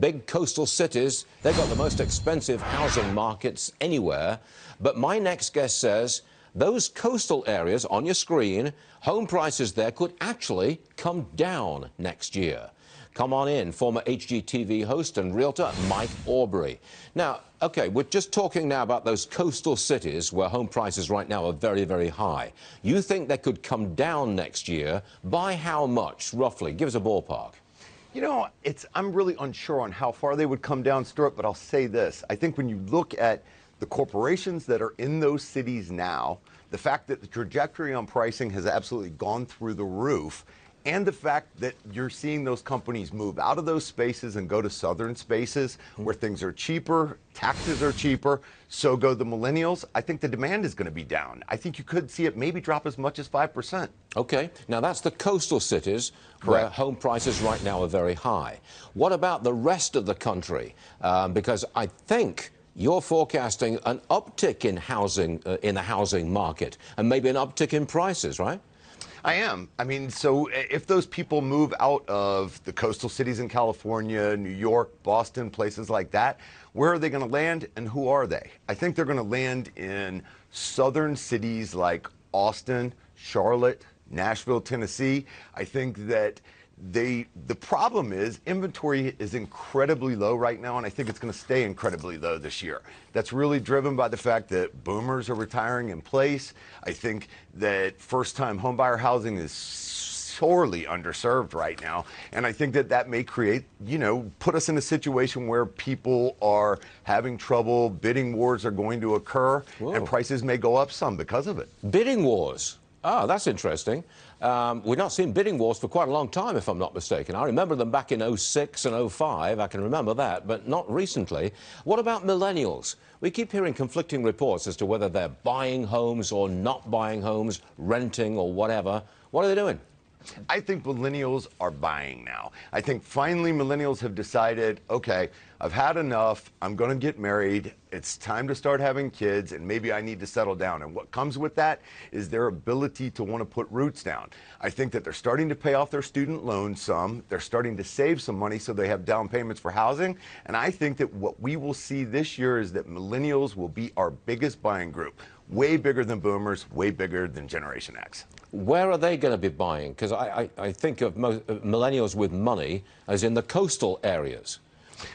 Big coastal cities, they've got the most expensive housing markets anywhere. But my next guest says those coastal areas on your screen, home prices there could actually come down next year. Come on in, former HGTV host and realtor Mike Aubrey. Now, okay, we're just talking now about those coastal cities where home prices right now are very, very high. You think they could come down next year? By how much, roughly? Give us a ballpark. You know, I'm really unsure on how far they would come down, Stuart, but I'll say this. I think when you look at the corporations that are in those cities now, the fact that the trajectory on pricing has absolutely gone through the roof, and the fact that you're seeing those companies move out of those spaces and go to southern spaces where things are cheaper, taxes are cheaper, so go the millennials, I think the demand is going to be down. I think you could see it maybe drop as much as 5%. Okay, now that's the coastal cities where home prices right now are very high. What about the rest of the country? Because I think you're forecasting an uptick in housing, in the housing market, and maybe an uptick in prices, right? I am. I mean, so if those people move out of the coastal cities in California, New York, Boston, places like that, where are they going to land and who are they? I think they're going to land in southern cities like Austin, Charlotte, Nashville, Tennessee. I think that the problem is inventory is incredibly low right now, and I think it's going to stay incredibly low this year. That's really driven by the fact that boomers are retiring in place. I think that first-time homebuyer housing is sorely underserved right now, and I think that that may create, put us in a situation where people are having trouble, bidding wars are going to occur, and prices may go up some because of it. Bidding wars? Oh, that's interesting. We've not seen bidding wars for quite a long time, if I'm not mistaken. I remember them back in 06 and 05. I can remember that, but not recently. What about millennials? We keep hearing conflicting reports as to whether they're buying homes or not buying homes, renting or whatever. What are they doing? I think millennials are buying now. I think finally millennials have decided, okay, I've had enough. I'm going to get married. It's time to start having kids, and maybe I need to settle down. And what comes with that is their ability to want to put roots down. I think that they're starting to pay off their student loans some. They're starting to save some money so they have down payments for housing. And I think that what we will see this year is that millennials will be our biggest buying group. Way bigger than boomers, way bigger than Generation X. Where are they going to be buying? Because I think of millennials with money as in the coastal areas.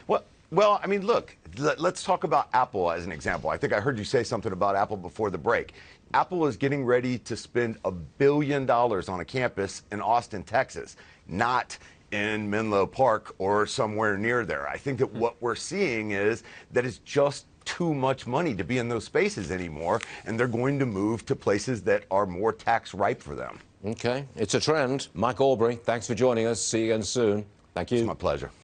Well, I mean, look, let's talk about Apple as an example. I think I heard you say something about Apple before the break. Apple is getting ready to spend $1 billion on a campus in Austin, Texas, not in Menlo Park or somewhere near there. I think that what we're seeing is that it's just too much money to be in those spaces anymore, and they're going to move to places that are more tax ripe for them. Okay, it's a trend. Mike Aubrey, thanks for joining us. See you again soon. Thank you. It's my pleasure.